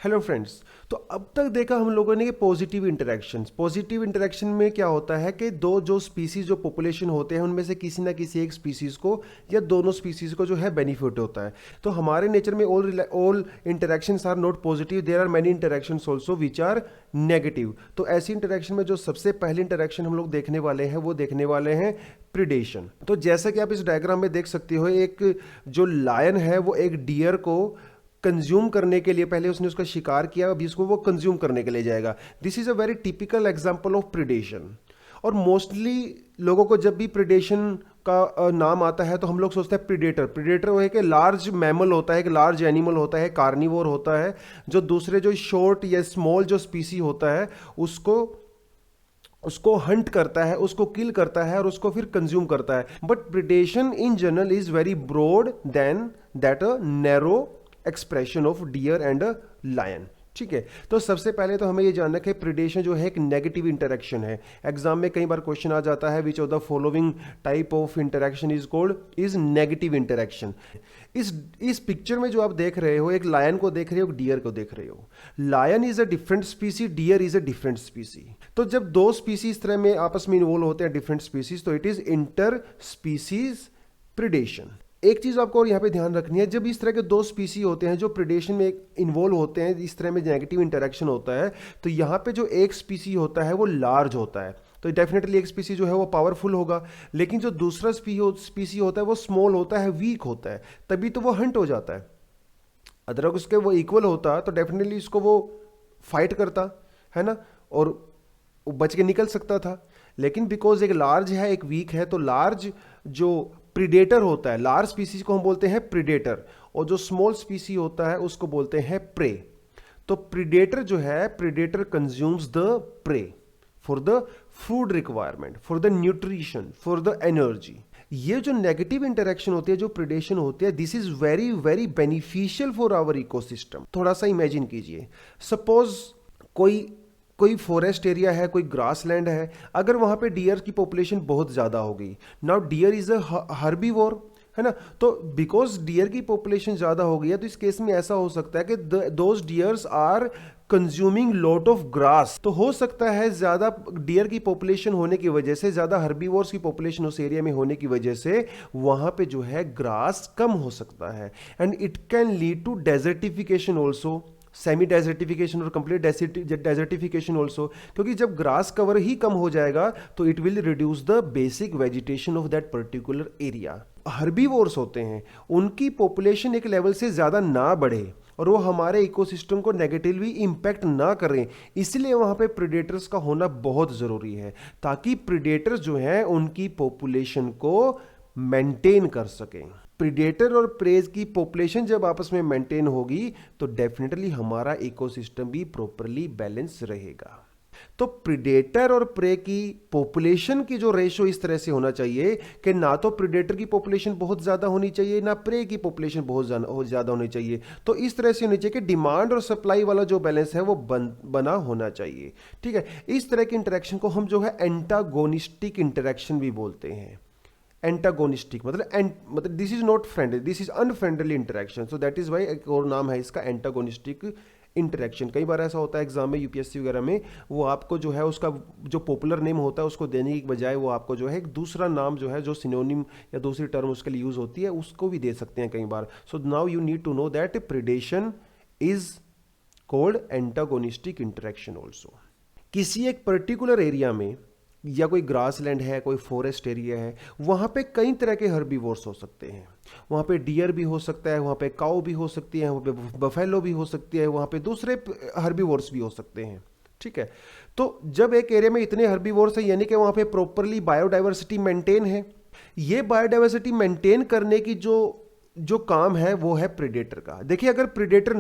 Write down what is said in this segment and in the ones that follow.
Hello friends. तो अब तक देखा हम लोगों ने कि पॉजिटिव इंटरेक्शंस। पॉजिटिव इंटरेक्शन में क्या होता है कि दो जो स्पीसीज जो पॉपुलेशन होते हैं उनमें से किसी ना किसी एक स्पीसीज को या दोनों स्पीसीज को जो है बेनिफिट होता है। तो हमारे नेचर में all interactions are not positive, there are many interactions also which are negative. तो ऐसी इंटरेक्शन में जो सबसे पहली इंटरेक्शन हम लोग देखने वाले हैं वो देखने वाले हैं प्रिडेशन। तो जैसा कि आप इस डायग्राम में देख सकते हो, एक जो लायन है वो एक डियर को कंज्यूम करने के लिए, पहले उसने उसका शिकार किया, अभी उसको वो कंज्यूम करने के लिए जाएगा। This is a very typical example of predation. और मोस्टली लोगों को जब भी प्रिडेशन का नाम आता है तो हम लोग सोचते हैं प्रिडेटर। प्रिडेटर वो है कि लार्ज मैमल होता है, एक लार्ज एनिमल होता है, कार्निवोर होता है, जो दूसरे जो शॉर्ट या स्मॉल जो स्पीसी होता है उसको हंट करता है, उसको किल करता है और उसको फिर कंज्यूम करता है। But predation in general is very broad then that a narrow expression of deer and a lion. ठीक है, तो सबसे पहले तो हमें ये जानना है कि प्रिडेशन जो है एक नेगेटिव इंटरेक्शन है। एग्जाम में कई बार क्वेश्चन आ जाता है which of the following type of interaction is called is negative interaction. इस पिक्चर में जो आप देख रहे हो, एक लायन को देख रहे हो, एक डियर को देख रहे हो। Lion is a different species, deer is a different species. तो जब दो स्पीसी इस तरह में आपस में इन्वॉल्व होते हैं, डिफरेंट स्पीसीज, तो it is inter species predation. एक चीज आपको और यहाँ पे ध्यान रखनी है, जब इस तरह के दो स्पीसी होते हैं जो प्रिडेशन में इन्वॉल्व होते हैं, इस तरह में नेगेटिव इंटरेक्शन होता है, तो यहाँ पे जो एक स्पीसी होता है वो लार्ज होता है, तो डेफिनेटली एक स्पीसी जो है वो पावरफुल होगा। लेकिन जो दूसरा स्पीसी होता है वो स्मॉल होता है, वीक होता है, तभी तो वो हंट हो जाता है। अगर उसके वो इक्वल होता तो डेफिनेटली इसको वो फाइट करता है ना, और बच के निकल सकता था। लेकिन बिकॉज एक लार्ज है एक वीक है, तो लार्ज जो प्रीडेटर होता है, लार्ज स्पीसीज को हम बोलते हैं प्रीडेटर, और जो स्मॉल स्पीसी होता है उसको बोलते हैं प्रे। तो प्रीडेटर जो है, predator consumes the prey for the food requirement, for the nutrition, for the energy. ये जो नेगेटिव इंटरेक्शन होती है, जो प्रिडेशन होती है, this is very very beneficial for our ecosystem. थोड़ा सा इमेजिन कीजिए, सपोज कोई फॉरेस्ट एरिया है, कोई ग्रास लैंड है, अगर वहां पे डियर की पॉपुलेशन बहुत ज्यादा हो गई। Now deer is a herbivore, है ना, तो बिकॉज डियर की पॉपुलेशन ज्यादा हो गई है, तो इस केस में ऐसा हो सकता है कि those deers are consuming lot of grass. तो हो सकता है ज्यादा डियर की पॉपुलेशन होने की वजह से, ज्यादा हर्बीवोर्स की पॉपुलेशन उस एरिया में होने की वजह से वहां पे जो है ग्रास कम हो सकता है, and it can lead to desertification also, semi desertification और कंप्लीट डेजर्टिफिकेशन ऑल्सो। क्योंकि जब ग्रास कवर ही कम हो जाएगा तो it will reduce the basic vegetation of that particular area. Herbivores होते हैं, उनकी पॉपुलेशन एक लेवल से ज्यादा ना बढ़े और वो हमारे इकोसिस्टम को नेगेटिवली इंपैक्ट ना करें, इसलिए वहां पे प्रीडेटर्स का होना बहुत जरूरी है, ताकि प्रीडेटर्स जो हैं उनकी पॉपुलेशन को मेंटेन कर सकें। प्रीडेटर और प्रेज की पॉपुलेशन जब आपस में मेंटेन होगी तो डेफिनेटली हमारा इकोसिस्टम भी प्रॉपरली बैलेंस रहेगा। तो प्रीडेटर और प्रे की पॉपुलेशन की जो रेशो इस तरह से होना चाहिए कि ना तो प्रीडेटर की पॉपुलेशन बहुत ज्यादा होनी चाहिए, ना प्रे की पॉपुलेशन बहुत ज्यादा होनी चाहिए। तो इस तरह से होनी चाहिए कि डिमांड और सप्लाई वाला जो बैलेंस है वो बना होना चाहिए। ठीक है, इस तरह के इंटरेक्शन को हम जो है एंटागोनिस्टिक इंटरेक्शन भी बोलते हैं। एंटागोनिस्टिक मतलब this is not friendly, this is unfriendly interaction, so that is why एक और नाम है इसका एंटागोनिस्टिक इंटरेक्शन। कई बार ऐसा होता है एग्जाम में, यूपीएससी वगैरह में, वो आपको जो है उसका जो पॉपुलर नेम होता है उसको देने की बजाय वो आपको जो है एक दूसरा नाम जो है, जो सिनोनिम या दूसरी टर्म उसके लिए यूज होती है, उसको भी दे सकते हैं कई बार। So now you need to know that predation is called antagonistic interaction also. किसी एक पर्टिकुलर एरिया में या कोई ग्रास लैंड है, कोई फॉरेस्ट एरिया है, वहां पे कई तरह के हर्बीवोर्स हो सकते हैं। वहां पे डियर भी हो सकता है, वहां पे काऊ भी हो सकती है, वहां पे बफेलो भी हो सकती है, वहां पे दूसरे हर्बीवोर्स भी हो सकते हैं। ठीक है, तो जब एक एरिया में इतने हर्बीवोर्स हैं, यानी कि वहां पे प्रॉपरली बायोडाइवर्सिटी मेंटेन है। ये बायोडाइवर्सिटी मेंटेन करने की जो काम है वो है प्रीडेटर का। देखिए, अगर प्रीडेटर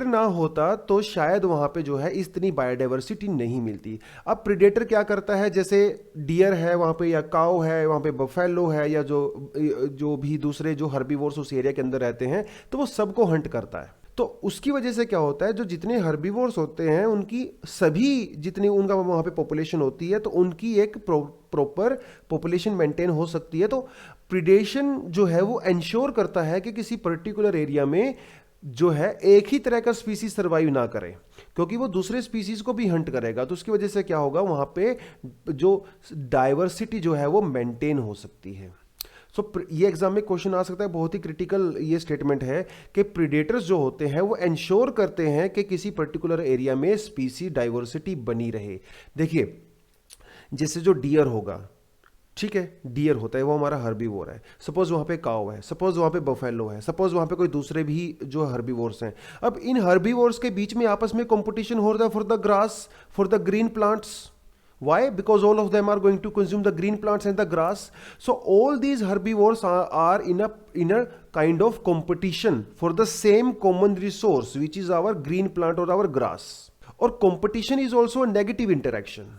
ना होता तो शायद वहां पे जो है इतनी बायोडाइवर्सिटी नहीं मिलती। अब प्रीडेटर क्या करता है, जैसे डियर है वहां पे, या काऊ है वहां पे, बफेलो है, या जो भी दूसरे जो हर्बीवोर्स उस एरिया के अंदर रहते हैं, तो वो सबको हंट करता है। तो उसकी वजह से क्या होता है, जो जितने हर्बीवोर्स होते हैं उनकी सभी जितनी उनका वहां पे पॉपुलेशन होती है, तो उनकी एक प्रॉपर पॉपुलेशन मेंटेन हो सकती है। तो प्रीडेशन जो है वो इंश्योर करता है कि किसी पर्टिकुलर एरिया में जो है एक ही तरह का स्पीसीज सर्वाइव ना करे, क्योंकि वो दूसरे स्पीसीज को भी हंट करेगा, तो उसकी वजह से क्या होगा, वहां पे जो डाइवर्सिटी जो है वो मेंटेन हो सकती है। ये एग्जाम में क्वेश्चन आ सकता है, बहुत ही क्रिटिकल ये स्टेटमेंट है कि प्रीडेटर्स जो होते हैं वो इंश्योर करते हैं कि किसी पर्टिकुलर एरिया में स्पीसी डाइवर्सिटी बनी रहे। देखिए, जैसे जो डियर होगा, ठीक है, डियर होता है वो हमारा हर्बीवोर है, सपोज वहां पे काऊ है, सपोज वहां पे बफेलो है, सपोज वहां पे कोई दूसरे भी जो हर्बीवोर्स हैं। अब इन हर्बीवोर्स के बीच में आपस में कंपटीशन हो रहा है for the grass, for the green plants. Why? Because all of them are going to consume the green plants and the grass. So all these herbivores are in a kind of competition for the same common resource, which is our green plant or our grass. और competition is also a negative interaction.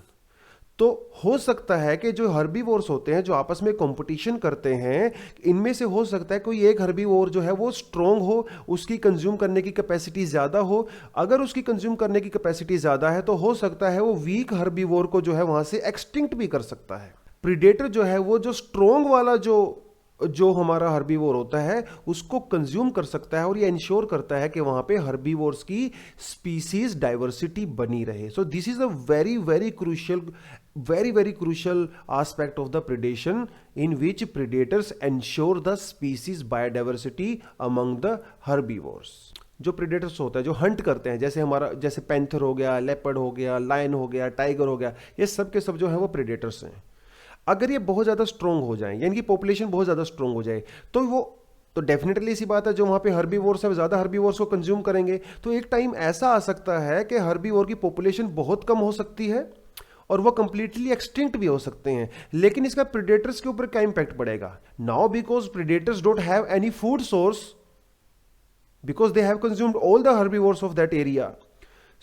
तो हो सकता है कि जो herbivores होते हैं जो आपस में कंपटीशन करते हैं, इनमें से हो सकता है कोई एक हर्बीवोर जो है वो स्ट्रॉन्ग हो, उसकी कंज्यूम करने की कैपेसिटी ज्यादा हो। अगर उसकी कंज्यूम करने की कैपेसिटी ज्यादा है तो हो सकता है वो वीक हर्बीवोर को जो है वहां से एक्सटिंक्ट भी कर सकता है। प्रीडेटर जो है वो जो स्ट्रॉन्ग वाला जो हमारा हर्बीवोर होता है उसको कंज्यूम कर सकता है, और ये इंश्योर करता है कि वहां पे हर्बीवोर्स की स्पीसीज डाइवर्सिटी बनी रहे। So this is a very very crucial aspect of the predation in which predators ensure the species biodiversity among the herbivores. जो प्रेडेटर्स होता है जो हंट करते हैं, जैसे पैंथर हो गया, लेपर्ड हो गया, लायन हो गया, टाइगर हो गया, ये सब के सब जो है वो प्रेडेटर्स हैं। अगर ये बहुत ज्यादा स्ट्रॉन्ग हो जाए, यानी कि पॉपुलेशन बहुत ज्यादा स्ट्रॉन्ग हो जाए, तो डेफिनेटली ऐसी बात है जो वहां पे हर्बीवोर्स है ज्यादा हर्बीवोर्स को कंज्यूम करेंगे। तो एक टाइम ऐसा आ सकता है कि हर्बीवोर की पॉपुलेशन बहुत कम हो सकती है और वो कंप्लीटली एक्सटिंक्ट भी हो सकते हैं। लेकिन इसका प्रेडेटर्स के ऊपर क्या इंपैक्ट पड़ेगा? Now because predators don't have any food source, because they have consumed all the herbivores of that area,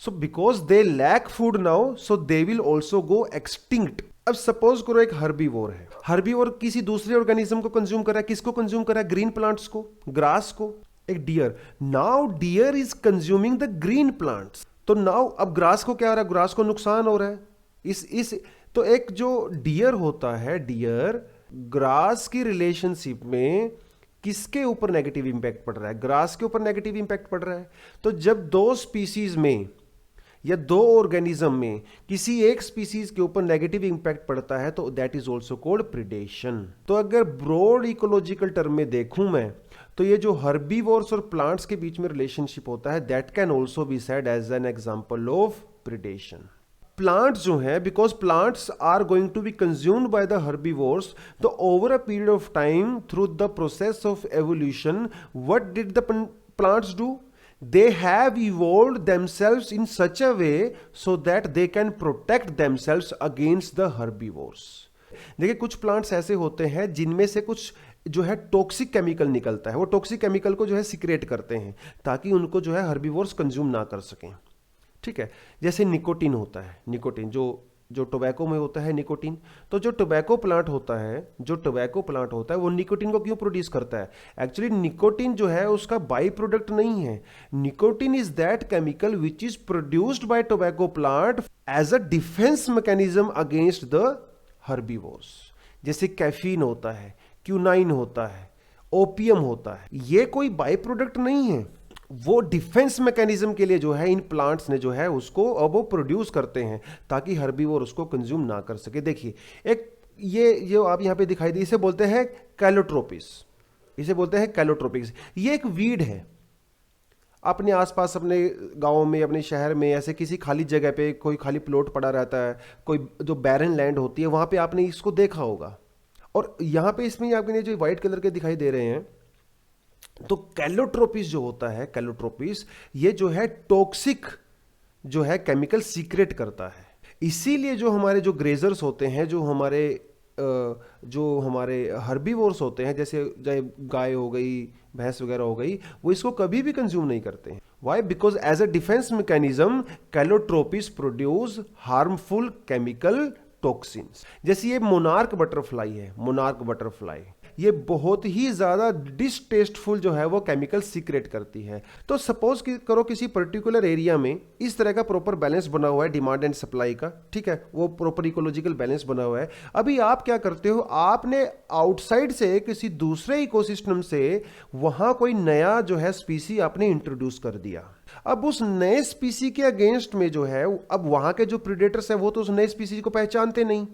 so because they lack food now, so they will also go extinct. अब suppose करो एक herbivore है, herbivore किसी दूसरे organism को consume कर रहा है। किसको कंज्यूम कर रहा है? ग्रीन प्लांट्स को, ग्रास को। एक deer, now deer is consuming the green plants, तो नाउ अब ग्रास को क्या हो रहा है? ग्रास को नुकसान हो रहा है। तो एक जो डियर होता है, डियर ग्रास की रिलेशनशिप में किसके ऊपर नेगेटिव इंपैक्ट पड़ रहा है? ग्रास के ऊपर नेगेटिव इंपैक्ट पड़ रहा है। तो जब दो स्पीसीज में या दो ऑर्गेनिज्म में किसी एक स्पीसीज के ऊपर नेगेटिव इंपैक्ट पड़ता है तो that is also called predation. तो अगर ब्रॉड इकोलॉजिकल टर्म में देखूं मैं, तो ये जो हर्बीवोर्स और प्लांट्स के बीच में रिलेशनशिप होता है, that can also be said as an example of predation. Plants जो है, because plants are going to be consumed by the herbivores, तो over a period of time through the process of evolution, what did the plants do? They have evolved themselves in such a way so that they can protect themselves against the herbivores. देखिए, कुछ plants ऐसे होते हैं जिनमें से कुछ जो है टॉक्सिक केमिकल निकलता है, वो टॉक्सिक केमिकल को जो है सिक्रेट करते हैं ताकि उनको जो है हर्बीवोर्स कंज्यूम ना कर सकें। ठीक है, जैसे निकोटीन होता है, निकोटीन जो टोबैको में होता है निकोटीन। तो जो टोबैको प्लांट होता है वो निकोटीन को क्यों प्रोड्यूस करता है? एक्चुअली निकोटीन जो है उसका बाई प्रोडक्ट नहीं है। Nicotine is that chemical which is produced by tobacco plant as a defence mechanism against the herbivores. जैसे कैफीन होता है, क्यूनाइन होता है, ओपियम होता है, ये कोई बाई प्रोडक्ट नहीं है, वो डिफेंस मैकेनिज्म के लिए जो है इन प्लांट्स ने जो है उसको अब वो प्रोड्यूस करते हैं ताकि हर्बीवोर उसको कंज्यूम ना कर सके। देखिए, एक ये जो आप यहां पे दिखाई दी, इसे बोलते हैं कैलोट्रोपिस, ये एक वीड है। अपने आसपास, अपने गांव में, अपने शहर में ऐसे किसी खाली जगह पे कोई खाली प्लॉट पड़ा रहता है, कोई जो बैरन लैंड होती है, वहां पे आपने इसको देखा होगा। और यहां पे इसमें आपने जो व्हाइट कलर के दिखाई दे रहे हैं, तो कैलोट्रोपिस जो होता है, कैलोट्रोपिस ये जो है टॉक्सिक जो है केमिकल सीक्रेट करता है। इसीलिए जो हमारे जो ग्रेजर्स होते हैं, जो हमारे हर्बीवोर्स होते हैं, जैसे गाय हो गई, भैंस वगैरह हो गई, वो इसको कभी भी कंज्यूम नहीं करते हैं। Why? Because as a defence mechanism Calotropis produce harmful chemical toxins. जैसे ये मोनार्क बटरफ्लाई है, मोनार्क बटरफ्लाई, ये बहुत ही ज़्यादा डिसटेस्टफुल जो है वो केमिकल सीक्रेट करती है। तो सपोज करो किसी पर्टिकुलर एरिया में इस तरह का प्रॉपर बैलेंस बना हुआ है डिमांड एंड सप्लाई का, ठीक है, वो प्रॉपर इकोलॉजिकल बैलेंस बना हुआ है। अभी आप क्या करते हो, आपने आउटसाइड से किसी दूसरे इकोसिस्टम से वहां कोई नया जो है स्पीसी आपने इंट्रोड्यूस कर दिया। अब उस नए स्पीसी के अगेंस्ट में जो है, अब वहां के जो प्रीडेटर्स है वो तो उस नए स्पीसी को पहचानते नहीं,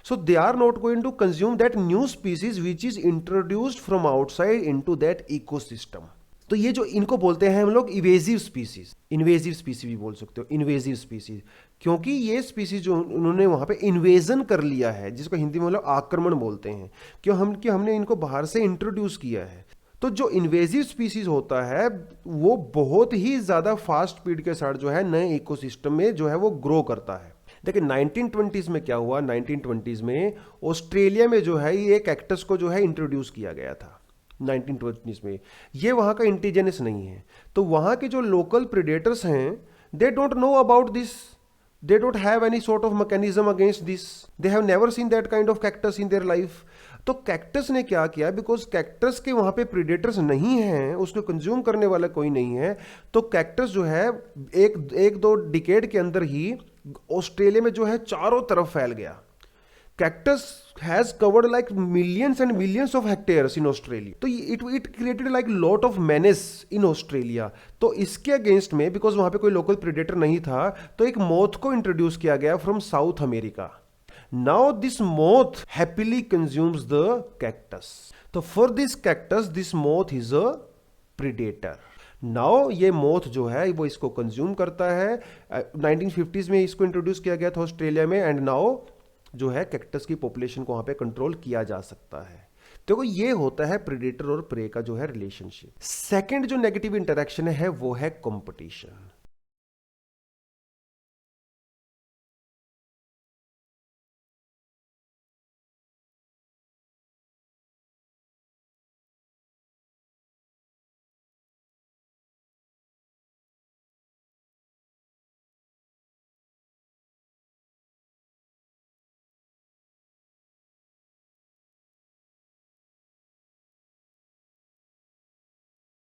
so they are not going to consume that new species which is introduced from outside into that ecosystem। तो ये जो इनको बोलते हैं हम लोग इवेजिव स्पीसीज, इन्वेजिव स्पीसीज भी बोल सकते हो, इन्वेजिव स्पीसीज, क्योंकि ये स्पीसीज जो उन्होंने वहां पे इन्वेजन कर लिया है, जिसको हिंदी में लोग आक्रमण बोलते हैं, कि हमने इनको बाहर से इंट्रोड्यूस किया है। तो जो इन्वेजिव स्पीसीज होता है वो बहुत ही ज्यादा फास्ट स्पीड के साथ जो है नए इकोसिस्टम में जो है वो ग्रो करता है। देखिए 1920s में क्या हुआ, 1920s में ऑस्ट्रेलिया में जो है ये कैक्टस को जो है इंट्रोड्यूस किया गया था 1920s में। ये वहाँ का इंडिजिनस नहीं है, तो वहाँ के जो लोकल प्रेडेटर्स हैं they don't know about this, they don't have any sort of mechanism against this, they have never seen that kind of cactus in their life। तो कैक्टस ने क्या किया, बिकॉज कैक्टस के वहां पे प्रीडेटर्स नहीं हैं, उसको कंज्यूम करने वाला कोई नहीं है, तो कैक्टस जो है एक दो डिकेड के अंदर ही ऑस्ट्रेलिया में जो है चारों तरफ फैल गया। Cactus has covered like millions and millions of hectares in Australia। तो it created like lot of menace in Australia। तो इसके अगेंस्ट में, बिकॉज वहां पे कोई लोकल प्रेडेटर नहीं था, तो एक मोथ को इंट्रोड्यूस किया गया from South America. Now this moth happily consumes the cactus. तो for this cactus this moth is a predator. Now ये मोथ जो है वो इसको कंज्यूम करता है। 1950s में इसको इंट्रोड्यूस किया गया था ऑस्ट्रेलिया में, एंड नाउ जो है कैक्टस की पॉपुलेशन को वहां पे कंट्रोल किया जा सकता है। देखो ये होता है प्रेडेटर और प्रे का जो है रिलेशनशिप। सेकंड जो नेगेटिव इंटरेक्शन है वो है कंपटीशन।